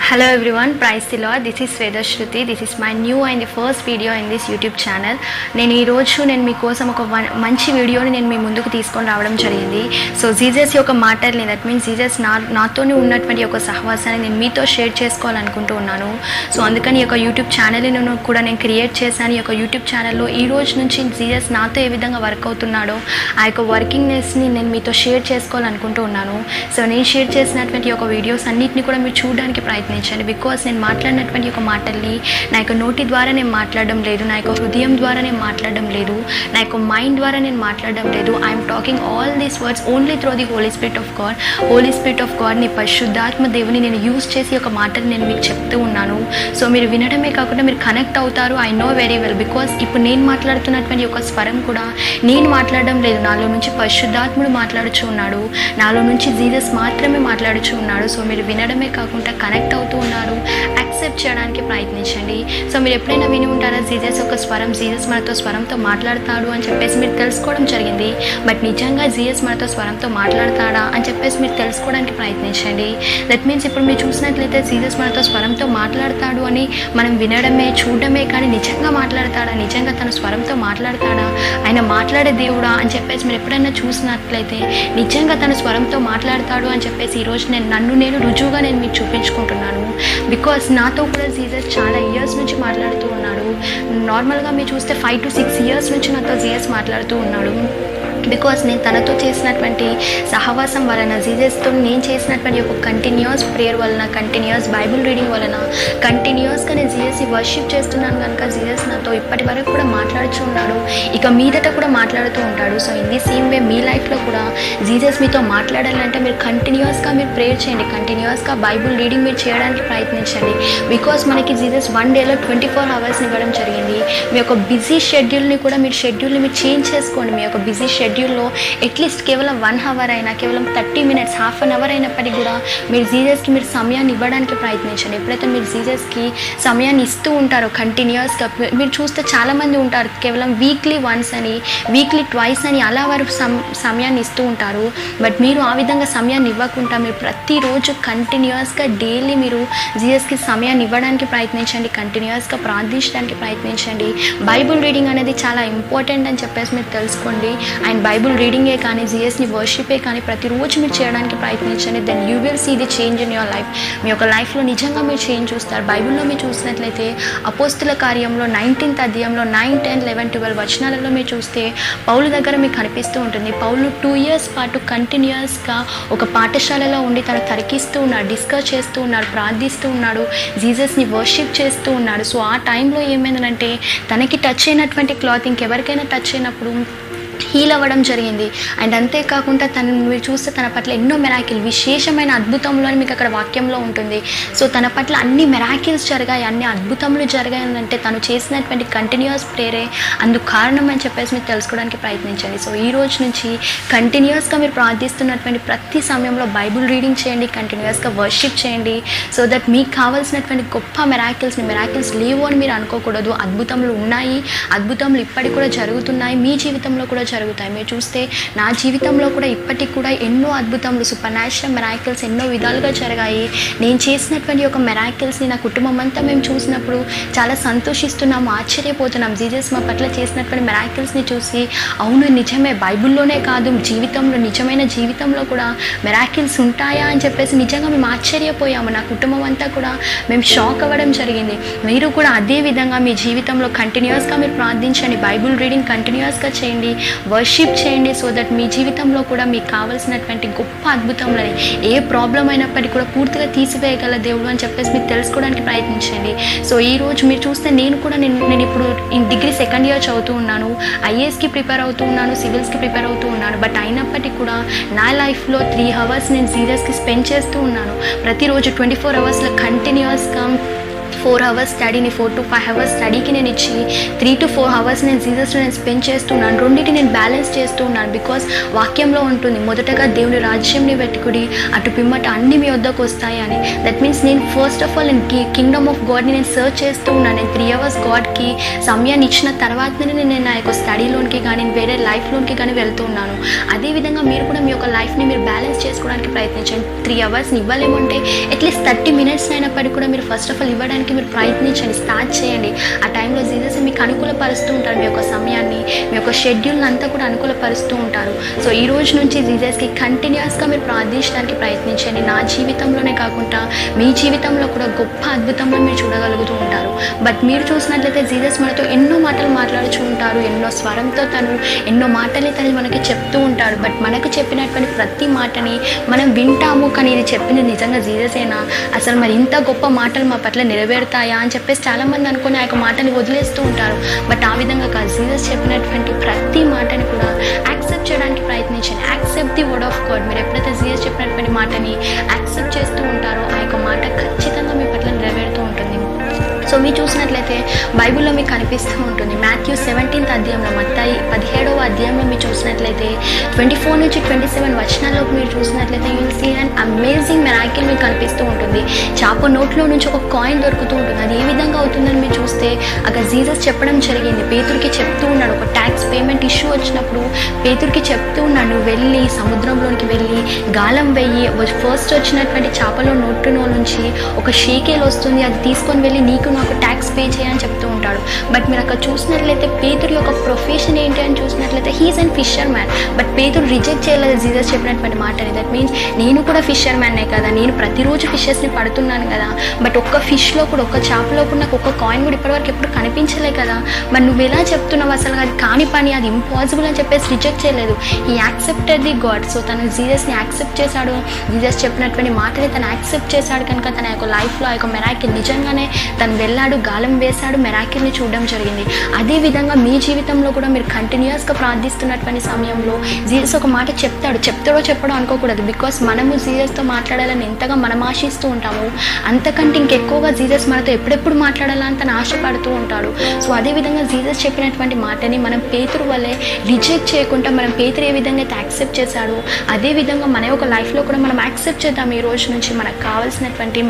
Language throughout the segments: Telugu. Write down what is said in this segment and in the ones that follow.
Hello everyone, praise the Lord. This is Vedashruti. This is my new and the first video in this YouTube channel. నేను మీకోసం ఒక మంచి వీడియోని నేను మీ ముందుకు తీసుకొని రావడం జరిగింది. సో జీసస్ యొక్క మాటల్ని, దట్ మీన్స్ జీసస్ నాతోనే ఉన్నటువంటి ఒక సహవాసాన్ని నేను మీతో షేర్ చేసుకోవాలనుకుంటూ ఉన్నాను. సో అందుకని ఒక యూట్యూబ్ ఛానల్ని కూడా నేను క్రియేట్ చేశాను. ఈ యొక్క యూట్యూబ్ ఛానల్లో ఈ రోజు నుంచి జీసస్ నాతో ఏ విధంగా వర్క్ అవుతున్నాడో ఆ యొక్క వర్కింగ్నెస్ని నేను మీతో షేర్ చేసుకోవాలనుకుంటూ ఉన్నాను. సో నేను షేర్ చేసినటువంటి ఒక వీడియోస్ అన్నిటిని కూడా మీరు చూడడానికి ప్రయత్నించండి. బికాస్ నేను మాట్లాడినటువంటి ఒక మాటల్ని నా యొక్క నోటి ద్వారా నేను మాట్లాడడం లేదు, నా యొక్క హృదయం ద్వారా నేను మాట్లాడడం లేదు, నా యొక్క మైండ్ ద్వారా నేను మాట్లాడడం లేదు. I'm talking all these words only through the holy spirit of God. Holy spirit of గాడ్ని, పరిశుద్ధాత్మ దేవుని నేను యూజ్ చేసి ఒక మాటలు నేను మీకు చెప్తూ ఉన్నాను. సో మీరు వినడమే కాకుండా మీరు కనెక్ట్ అవుతారు. I know very well, because ఇప్పుడు నేను మాట్లాడుతున్నటువంటి ఒక స్వరం కూడా నేను మాట్లాడడం లేదు, నాలో నుంచి పరిశుద్ధాత్ముడు మాట్లాడుచు ఉన్నాడు, నాలో నుంచి జీసస్ మాత్రమే మాట్లాడుచు ఉన్నాడు. సో మీరు వినడమే కాకుండా కనెక్ట్ అవుతూ ఉన్నారు. యాక్సెప్ట్ చేయడానికి ప్రయత్నించండి. సో మీరు ఎప్పుడైనా విని ఉంటారా జీసస్ ఒక స్వరం, జీసస్ మనతో స్వరంతో మాట్లాడతాడు అని చెప్పేసి మీరు తెలుసుకోవడం జరిగింది. బట్ నిజంగా జీసస్ మనతో స్వరంతో మాట్లాడతాడా అని చెప్పేసి మీరు తెలుసుకోవడానికి ప్రయత్నించండి. దట్ మీన్స్ ఇప్పుడు మీరు చూసినట్లయితే జీసస్ మనతో స్వరంతో మాట్లాడతాడు అని మనం వినడమే, చూడడమే, కానీ నిజంగా మాట్లాడతాడా, నిజంగా తన స్వరంతో మాట్లాడతాడా, ఆయన మాట్లాడే దేవుడా అని చెప్పేసి మీరు ఎప్పుడైనా చూసినట్లయితే నిజంగా తన స్వరంతో మాట్లాడతాడు అని చెప్పేసి ఈరోజు నేను రుజువుగా నేను మీకు చూపించుకుంటున్నాను. బికాస్ నాతో కూడా జీసస్ చాలా ఇయర్స్ నుంచి మాట్లాడుతూ ఉన్నాడు. నార్మల్గా మీరు చూస్తే 5 to 6 years నుంచి నాతో జీసస్ మాట్లాడుతూ ఉన్నాడు. బికాస్ నేను తనతో చేసినటువంటి సహవాసం వలన, జీసస్తో నేను చేసినటువంటి ఒక కంటిన్యూస్ ప్రేయర్ వలన, కంటిన్యూస్ బైబుల్ రీడింగ్ వలన, కంటిన్యూస్గా నేను జీసస్ని వర్షిప్ చేస్తున్నాను కనుక జీసస్ నాతో ఇప్పటి వరకు కూడా మాట్లాడుతూ ఉన్నాడు, ఇక మీదట కూడా మాట్లాడుతూ ఉంటాడు. So in the same way మీ లైఫ్లో కూడా జీసస్ మీతో మాట్లాడాలంటే మీరు కంటిన్యూస్గా మీరు ప్రేయర్ చేయండి, కంటిన్యూస్గా బైబుల్ రీడింగ్ మీరు చేయడానికి ప్రయత్నించండి. బికాస్ మనకి జీసస్ 1 dayలో 24 hours ఇవ్వడం జరిగింది. మీ యొక్క బిజీ షెడ్యూల్ని కూడా మీరు చేంజ్ చేసుకోండి. మీ యొక్క బిజీ షెడ్యూల్లో అట్లీస్ట్ కేవలం 1 hour అయినా, కేవలం 30 minutes, half an hour అయినప్పటికీ కూడా మీరు జీసస్కి మీరు సమయాన్ని ఇవ్వడానికి ప్రయత్నించండి. ఎప్పుడైతే మీరు జీసస్కి సమయాన్ని ఇస్తూ ఉంటారో కంటిన్యూస్గా, మీరు చూస్తే చాలామంది ఉంటారు కేవలం వీక్లీ వన్స్ అని, వీక్లీ ట్వైస్ అని అలా వారు సమయాన్ని ఇస్తూ ఉంటారు. బట్ మీరు ఆ విధంగా సమయాన్ని ఇవ్వకుండా మీరు ప్రతిరోజు కంటిన్యూస్గా డైలీ మీరు జీసస్కి సమయాన్ని ఇవ్వడానికి ప్రయత్నించండి, కంటిన్యూస్గా ప్రార్థించడానికి ప్రయత్నించండి. బైబుల్ రీడింగ్ అనేది చాలా ఇంపార్టెంట్ అని చెప్పేసి మీరు తెలుసుకోండి. అండ్ బైబుల్ రీడింగే కానీ, జీఎస్ని వర్షిపే కానీ ప్రతిరోజు మీరు చేయడానికి ప్రయత్నించండి. Then you will see the change in your life. మీ యొక్క లైఫ్లో నిజంగా మీరు చేంజ్ చూస్తారు. బైబిల్లో మీరు చూసినట్లయితే అపోస్తుల కార్యంలో 19th అధ్యాయంలో 9, 10, 11, 12 వచనాలలో మీరు చూస్తే పౌలు దగ్గర మీకు కనిపిస్తూ ఉంటుంది. పౌలు 2 years పాటు కంటిన్యూస్గా ఒక పాఠశాలలో ఉండి తను తరికిస్తూ ఉన్నాడు, డిస్కస్ చేస్తూ ఉన్నాడు, ప్రార్థిస్తూ ఉన్నాడు, జీసస్ని వర్షిప్ చేస్తూ ఉన్నాడు. సో ఆ టైంలో ఏమైందంటే తనకి టచ్ అయినటువంటి క్లాత్ ఇంకెవరికైనా టచ్ అయినప్పుడు హీల్ అవ్వడం జరిగింది. అండ్ అంతేకాకుండా మీరు చూస్తే తన పట్ల ఎన్నో మెరాకిల్, విశేషమైన అద్భుతంలో అని మీకు అక్కడ వాక్యంలో ఉంటుంది. సో తన పట్ల అన్ని మెరాకిల్స్ జరిగాయి, అన్ని అద్భుతములు జరిగాయంటే తను చేసినటువంటి కంటిన్యూస్ ప్రేయరే అందుకు కారణం అని చెప్పేసి మీరు తెలుసుకోవడానికి ప్రయత్నించండి. సో ఈ రోజు నుంచి కంటిన్యూస్గా మీరు ప్రార్థిస్తున్నటువంటి ప్రతి సమయంలో బైబుల్ రీడింగ్ చేయండి, కంటిన్యూస్గా వర్షిప్ చేయండి. సో దట్ మీకు కావాల్సినటువంటి గొప్ప మెరాకిల్స్ లేవు అని మీరు అనుకోకూడదు. అద్భుతములు ఉన్నాయి, అద్భుతములు ఇప్పటికి కూడా జరుగుతున్నాయి, మీ జీవితంలో కూడా జరుగుతాయి. మీరు చూస్తే నా జీవితంలో కూడా ఇప్పటికి కూడా ఎన్నో అద్భుతములు, సూపర్ న్యాచురల్ మెరాకిల్స్ ఎన్నో విధాలుగా జరిగాయి. నేను చేసినటువంటి ఒక మెరాకిల్స్ని నా కుటుంబం అంతా మేము చూసినప్పుడు చాలా సంతోషిస్తున్నాము, ఆశ్చర్యపోతున్నాం. జీసస్ మా పట్ల చేసినటువంటి మెరాకిల్స్ని చూసి అవును నిజమే, బైబిల్లోనే కాదు జీవితంలో, నిజమైన జీవితంలో కూడా మెరాకిల్స్ ఉంటాయా అని చెప్పేసి నిజంగా మేము ఆశ్చర్యపోయాము. నా కుటుంబం అంతా కూడా మేము షాక్ అవ్వడం జరిగింది. మీరు కూడా అదే విధంగా మీ జీవితంలో కంటిన్యూస్గా మీరు ప్రార్థించండి, బైబిల్ రీడింగ్ కంటిన్యూస్గా చేయండి, వర్షిప్ చేయండి. సో దట్ మీ జీవితంలో కూడా మీకు కావాల్సినటువంటి గొప్ప అద్భుతములని, ఏ ప్రాబ్లం అయినప్పటికీ కూడా పూర్తిగా తీసివేయగల దేవుడు అని చెప్పేసి మీరు తెలుసుకోవడానికి ప్రయత్నించండి. సో ఈరోజు మీరు చూస్తే నేను ఇప్పుడు డిగ్రీ 2nd year చదువుతూ ఉన్నాను, ఐఏఎస్కి ప్రిపేర్ అవుతూ ఉన్నాను, సివిల్స్కి ప్రిపేర్ అవుతూ ఉన్నాను. బట్ అయినప్పటికీ కూడా నా లైఫ్లో 3 hours నేను జీసస్కి స్పెండ్ చేస్తూ ఉన్నాను. ప్రతిరోజు 24 hours కంటిన్యూస్గా 4 hours స్టడీని 4 to 5 hours స్టడీకి నేను ఇచ్చి 3 to 4 hours నేను జీసస్లో నేను స్పెండ్ చేస్తున్నాను. రెండింటి నేను బ్యాలెన్స్ చేస్తూ ఉన్నాను. బికాస్ వాక్యంలో ఉంటుంది, మొదటగా దేవుని రాజ్యంని వెతుకుడి, అటు పిమ్మట అన్ని మీ వద్దకు వస్తాయి అని. దట్ మీన్స్ నేను ఫస్ట్ ఆఫ్ ఆల్ నేను కింగ్డమ్ ఆఫ్ గాడ్ని నేను సర్చ్ చేస్తూ ఉన్నాను. నేను 3 hours గాడ్కి సమయాన్ని ఇచ్చిన తర్వాతనే నేను నా యొక్క స్టడీలోనికి కానీ వేరే లైఫ్లోనికి కానీ వెళ్తూ ఉన్నాను. అదేవిధంగా మీరు కూడా మీ యొక్క లైఫ్ని మీరు బ్యాలెన్స్ చేసుకోవడానికి ప్రయత్నించండి. 3 hours ఇవ్వలేమంటే అట్లీస్ట్ 30 minutes అయినప్పటికీ కూడా మీరు ఫస్ట్ ఆఫ్ ఆల్ ఇవ్వడానికి మీరు ప్రయత్నించండి, స్టార్ట్ చేయండి. ఆ టైంలో జీసస్ మీకు అనుకూలపరుస్తూ ఉంటారు. మీ యొక్క సమయాన్ని, మీ యొక్క షెడ్యూల్ని అంతా కూడా అనుకూలపరుస్తూ ఉంటారు. సో ఈ రోజు నుంచి జీసస్కి కంటిన్యూస్గా మీరు ప్రార్థించడానికి ప్రయత్నించండి. నా జీవితంలోనే కాకుండా మీ జీవితంలో కూడా గొప్ప అద్భుతంలో మీరు చూడగలుగుతూ ఉంటారు. బట్ మీరు చూసినట్లయితే జీసస్ మనతో ఎన్నో మాటలు మాట్లాడుతూ ఉంటారు, ఎన్నో స్వరంతో ఎన్నో మాటలు తను మనకి చెప్తూ ఉంటాడు. బట్ మనకు చెప్పినటువంటి ప్రతి మాటని మనం వింటాము, కానీ ఇది చెప్పింది నిజంగా జీససేనా, అసలు మరి ఇంత గొప్ప మాటలు మా పట్ల నెరవేరుతాయా అని చెప్పేసి చాలామంది అనుకుని ఆ యొక్క మాటని వదిలేస్తూ ఉంటారు. బట్ ఆ విధంగా కాదు, జీసస్ చెప్పినటువంటి ప్రతి మాటని కూడా యాక్సెప్ట్ చేయడానికి ప్రయత్నించండి. Accept the word of God. మీరు ఎప్పుడైతే జీసస్ చెప్పినటువంటి మాటని యాక్సెప్ట్ చేస్తూ ఉంటారో ఆ యొక్క మాట ఖచ్చితంగా మీ పట్ల నెరవేరుతూ ఉంటుంది. సో మీరు చూసినట్లయితే బైబిల్లో మీకు కనిపిస్తూ ఉంటుంది. మాథ్యూ 17th అధ్యాయంలో, మత్తాయి 17వ అధ్యాయంలో మీరు చూసినట్లయితే 24 నుంచి 27 వచనాల్లోకి మీరు చూసినట్లయితే you will see and amazing miracle మీకు కనిపిస్తూ ఉంటుంది. చేప నోట్లో నుంచి ఒక కాయిన్ దొరుకుతూ ఉంటుంది. అది ఏ విధంగా అవుతుందని మీరు చూస్తే అక్కడ జీసస్ చెప్పడం జరిగింది. పేతురుకి చెప్తూ ఉన్నాడు, ఒక ట్యాక్స్ పేమెంట్ ఇష్యూ వచ్చినప్పుడు పేతురుకి చెప్తూ ఉన్నాడు, నువ్వు వెళ్ళి సముద్రంలోనికి వెళ్ళి గాలం వెయ్యి, ఫస్ట్ వచ్చినటువంటి చేపలో నోట్లో నుంచి ఒక షేకేల్ వస్తుంది, అది తీసుకొని వెళ్ళి నీకు నాకు ట్యాక్స్ పే చేయని చెప్తూ ఉంటాడు. బట్ మీరు అక్కడ చూసినట్లయితే పేతురు యొక్క ప్రొఫెషన్ ఏంటి అని చూసినట్లయితే he's and fissure man. But పేతురు రిజెక్ట్ చేయలేదు జీసస్ చెప్పినటువంటి మాటని. దట్ మీన్స్ నేను కూడా ఫిషర్ మ్యాన్నే కదా, నేను ప్రతిరోజు ఫిషెస్ని పడుతున్నాను కదా, బట్ ఒక్క ఫిష్లో కూడా, ఒక్క చేపలో కూడా నాకు ఒక్క కాయిన్ కూడా ఇప్పటివరకు ఎప్పుడు కనిపించలే కదా, మరి నువ్వు ఎలా చెప్తున్నావు, అసలు అది కాని పని, అది ఇంపాసిబుల్ అని చెప్పేసి రిజెక్ట్ చేయలేదు. ఈ యాక్సెప్టెడ్ ది గాడ్. సో తను జీసస్ని యాక్సెప్ట్ చేశాడు, జీసస్ చెప్పినటువంటి మాటని తను యాక్సెప్ట్ చేశాడు కనుక తన యొక్క లైఫ్లో ఆ యొక్క మెరాకిల్ నిజంగానే తను వెళ్ళాడు, గాలం వేశాడు, మెరాకిల్ని చూడడం జరిగింది. అదేవిధంగా మీ జీవితంలో కూడా మీరు కంటిన్యూస్గా ప్రార్థిస్తున్నటువంటి సమయంలో జీసస్ ఒక మాట చెప్తాడో చెప్పడో అనుకోకూడదు. బికాస్ మనము జీసస్తో మాట్లాడాలని ఎంతగా మనం ఆశిస్తూ ఉంటాము, అంతకంటే ఇంకెక్కువగా జీసస్ మనతో ఎప్పుడెప్పుడు మాట్లాడాలని తను ఆశపడుతూ ఉంటాడు. సో అదేవిధంగా జీసస్ చెప్పినటువంటి మాటని మనం పేతురు వల్లే రిజెక్ట్ చేయకుండా, మనం పేతురు ఏ విధంగా అయితే యాక్సెప్ట్ చేశాడో అదేవిధంగా మన యొక్క లైఫ్లో కూడా మనం యాక్సెప్ట్ చేద్దాం. ఈ రోజు నుంచి మనకు కావాల్సినటువంటి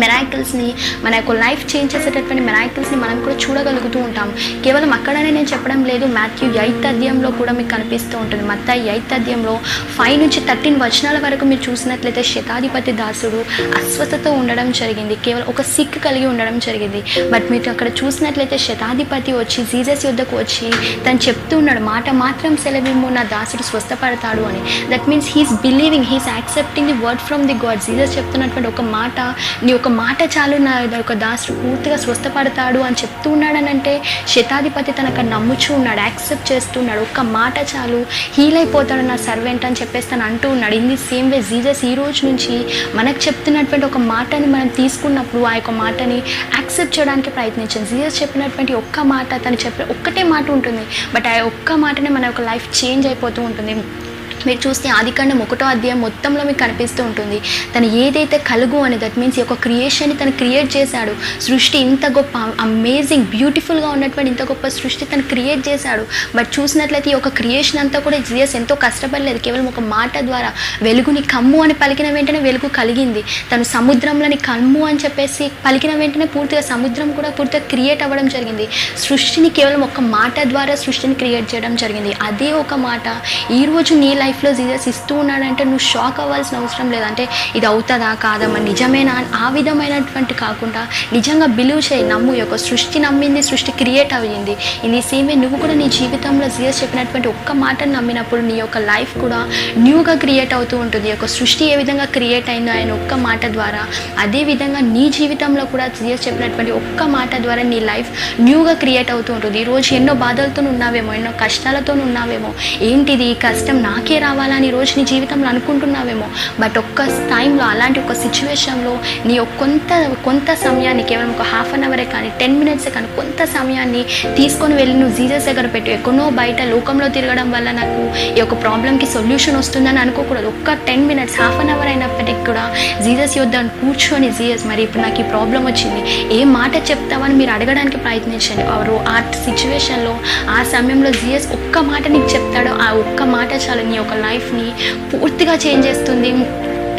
మెరాకిల్స్ని, మన యొక్క లైఫ్ చేంజ్ చేసేటటువంటి మెరాకిల్స్ని మనం కూడా చూడగలుగుతూ ఉంటాం. కేవలం అక్కడనే నేను చెప్పడం లేదు, మాథ్యూ 8th అధ్యాయంలో కూడా మీకు కనిపిస్తూ ఉంటుంది. మత్తాయి 8th అధ్యాయంలో 5 నుంచి 13 వచనాల వరకు మీరు చూసినట్లయితే శతాధిపతి దాసుడు అస్వస్థతో ఉండడం జరిగింది, కేవలం ఒక సిక్ కలిగి ఉండడం జరిగింది. బట్ మీరు అక్కడ చూసినట్లయితే శతాధిపతి వచ్చి జీసస్ యొద్దకు వచ్చి తను చెప్తూ ఉన్నాడు, మాట మాత్రం సెలవిమ్ము, నా దాసుడు స్వస్థపడతాడు అని. That means he's believing, he's accepting the word from the God. Jesus చెప్తున్నటువంటి ఒక మాట, నీ ఒక మాట చాలు నా యొక్క దాసుడు పూర్తిగా స్వస్థపడతాడు అని చెప్తూ ఉన్నాడని అంటే శతాధిపతి తనకు నమ్ముచూ ఉన్నాడు, యాక్సెప్ట్ చేస్తున్నాడు. ఒక్క మాట చాలు హీల్ అయిపోతాడు నా సర్వెంట్ అని చెప్పేసి తను అంటూ ఉన్నాడు. In the same way Jesus ఈ రోజు నుంచి మనకు చెప్తున్నటువంటి ఒక మాటని మనం తీసుకున్నప్పుడు ఆ యొక్క మాటని యాక్సెప్ట్ చేయడానికి ప్రయత్నించాం. జీసస్ చెప్పినటువంటి ఒక్క మాట, తను చెప్పిన ఒక్కటే మాట ఉంటుంది, బట్ ఆ ఒక్క మాటనే మన యొక్క లైఫ్ చేంజ్ అయిపోతూ ఉంటుంది. మీరు చూస్తే ఆదికాండం 1వ అధ్యాయం మొత్తంలో మీకు కనిపిస్తూ ఉంటుంది. తను ఏదైతే కలుగు అని, దట్ మీన్స్ ఈ యొక్క క్రియేషన్ని తను క్రియేట్ చేశాడు. సృష్టి ఇంత గొప్ప అమేజింగ్ బ్యూటిఫుల్గా ఉన్నటువంటి ఇంత గొప్ప సృష్టి తను క్రియేట్ చేశాడు. బట్ చూసినట్లయితే ఈ యొక్క క్రియేషన్ అంతా కూడా జీసస్ ఎంతో కష్టపడలేదు. కేవలం ఒక మాట ద్వారా వెలుగుని కమ్ము అని పలికిన వెంటనే వెలుగు కలిగింది. తను సముద్రంలోని కమ్ము అని చెప్పేసి పలికిన వెంటనే పూర్తిగా సముద్రం కూడా పూర్తిగా క్రియేట్ అవ్వడం జరిగింది. సృష్టిని కేవలం ఒక మాట ద్వారా సృష్టిని క్రియేట్ చేయడం జరిగింది. అదే ఒక మాట ఈరోజు నీ లైఫ్లో జీసస్ ఇస్తూ ఉన్నాడంటే నువ్వు షాక్ అవ్వాల్సిన అవసరం లేదంటే ఇది అవుతుందా కాదమ్మా నిజమేనా ఆ విధమైనటువంటి కాకుండా నిజంగా బిలీవ్ చేయి, నమ్ము. యొక్క సృష్టి నమ్మింది, సృష్టి క్రియేట్ అయ్యింది. ఇది సేమే నువ్వు కూడా నీ జీవితంలో జీసస్ చెప్పినటువంటి ఒక్క మాటను నమ్మినప్పుడు నీ యొక్క లైఫ్ కూడా న్యూగా క్రియేట్ అవుతూ ఉంటుంది. యొక్క సృష్టి ఏ విధంగా క్రియేట్ అయిందో ఆయన ఒక్క మాట ద్వారా, అదే విధంగా నీ జీవితంలో కూడా జీసస్ చెప్పినటువంటి ఒక్క మాట ద్వారా నీ లైఫ్ న్యూగా క్రియేట్ అవుతూ ఉంటుంది. ఈరోజు ఎన్నో బాధలతో ఉన్నావేమో, ఎన్నో కష్టాలతో ఉన్నావేమో, ఏంటిది ఈ కష్టం నాకే రావాలని ఈరోజు నీ జీవితంలో అనుకుంటున్నావేమో, బట్ ఒక్క టైంలో అలాంటి ఒక సిచ్యువేషన్లో నీ కొంత సమయాన్ని, కేవలం ఒక హాఫ్ అన్ అవరే కానీ 10 మినిట్సే కానీ కొంత సమయాన్ని తీసుకొని వెళ్ళి నువ్వు జీసస్ దగ్గర పెట్టు. ఎక్కడో బయట లోకంలో తిరగడం వల్ల నాకు ఈ యొక్క ప్రాబ్లంకి సొల్యూషన్ వస్తుందని అనుకోకూడదు. ఒక్క 10 మినిట్స్, హాఫ్ అన్ అవర్ అయినప్పటికీ కూడా జీసస్ యొద్ద కూర్చొని, జీసస్ మరి ఇప్పుడు నాకు ఈ ప్రాబ్లం వచ్చింది, ఏ మాట చెప్తావని మీరు అడగడానికి ప్రయత్నించండి. వారు ఆ సిచ్యువేషన్లో, ఆ సమయంలో జీసస్ ఒక్క మాట నీకు చెప్తాడో, ఆ ఒక్క మాట చాలు నీ యొక్క లైఫ్ని పూర్తిగా చేంజ్ చేస్తుంది,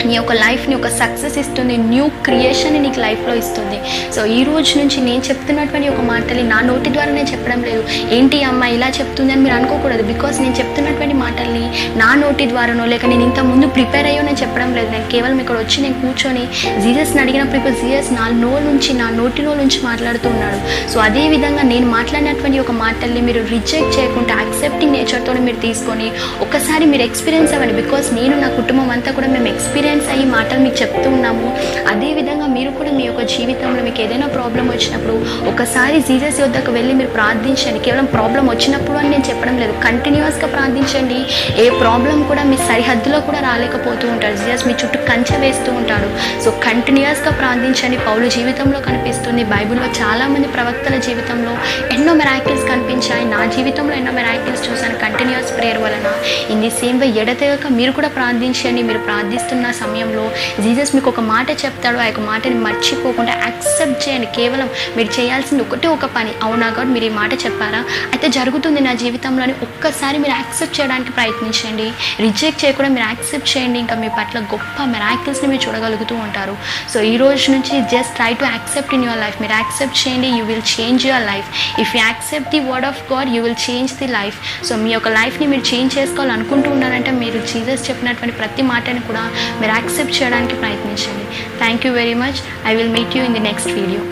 నీ యొక్క లైఫ్ని ఒక సక్సెస్ ఇస్తుంది, న్యూ క్రియేషన్ని నీకు లైఫ్లో ఇస్తుంది. సో ఈ రోజు నుంచి నేను చెప్తున్నటువంటి ఒక మాటలు నా నోటి ద్వారా నేను చెప్పడం లేదు. ఏంటి అమ్మ ఇలా చెప్తుంది అని మీరు అనుకోకూడదు. బికాస్ నేను చెప్తున్నటువంటి మాటల్ని నా నోటి ద్వారానో లేక నేను ఇంత ముందు ప్రిపేర్ అయ్యో నేను చెప్పడం లేదు. నేను కేవలం ఇక్కడ వచ్చి నేను కూర్చొని జీసస్ని అడిగినప్పుడు ఇప్పుడు జీసస్ నా నోటిలో నుంచి మాట్లాడుతూ ఉన్నాడు. సో అదే విధంగా నేను మాట్లాడినటువంటి ఒక మాటల్ని మీరు రిజెక్ట్ చేయకుండా యాక్సెప్టింగ్ నేచర్తో మీరు తీసుకొని ఒకసారి మీరు ఎక్స్పీరియన్స్ అవ్వండి. బికాస్ నేను నా కుటుంబం అంతా కూడా మేము ఎక్స్పీరియన్స్ అయ్యి మాటలు మీకు చెప్తూ ఉన్నాము. అదేవిధంగా మీరు కూడా మీ యొక్క జీవితంలో మీకు ఏదైనా ప్రాబ్లం వచ్చినప్పుడు ఒకసారి జీసస్ యొద్దకు వెళ్ళి మీరు ప్రార్థించండి. కేవలం ప్రాబ్లం వచ్చినప్పుడు అని నేను చెప్పడం లేదు, కంటిన్యూస్గా ప్రార్థించండి. ఏ ప్రాబ్లం కూడా మీ సరిహద్దులో కూడా రాలేకపోతూ ఉంటాడు. జీసస్ మీ చుట్టూ కంచె వేస్తూ ఉంటాడు. సో కంటిన్యూస్గా ప్రార్థించండి. పౌలు జీవితంలో కనిపిస్తుంది, బైబిల్లో చాలామంది ప్రవక్తల జీవితంలో ఎన్నో మిరాకిల్స్ కనిపించాయి. నా జీవితంలో ఎన్నో మిరాకిల్స్ చూశాను కంటిన్యూస్ ప్రేయర్ వలన. ఇన్ ది సేమ్ వే ఎడతెగక మీరు కూడా ప్రార్థించండి. మీరు ప్రార్థిస్తున్న సమయంలో జీసస్ మీకు ఒక మాట చెప్తాడు, ఆ యొక్క మాటని మర్చిపోకుండా యాక్సెప్ట్ చేయండి. కేవలం మీరు చేయాల్సింది ఒకటే ఒక పని, అవునా గాడ్ మీరు ఈ మాట చెప్పారా, అయితే జరుగుతుంది నా జీవితంలో అని ఒక్కసారి మీరు యాక్సెప్ట్ చేయడానికి ప్రయత్నించండి. రిజెక్ట్ చేయకుండా మీరు యాక్సెప్ట్ చేయండి. ఇంకా మీ పట్ల గొప్ప మిరాకిల్స్ని మీరు చూడగలుగుతూ ఉంటారు. సో ఈ రోజు నుంచి just try to accept in your life. మీరు యాక్సెప్ట్ చేయండి, you will change your life. If you accept the word of God you will change the life. So మీ యొక్క లైఫ్ని మీరు చేంజ్ చేసుకోవాలనుకుంటూ ఉన్నారంటే మీరు జీసస్ చెప్పినటువంటి ప్రతి మాటని కూడా మీరు యాక్సెప్ట్ చేయడానికి ప్రయత్నించండి. Thank you very much. I will meet you in the next video.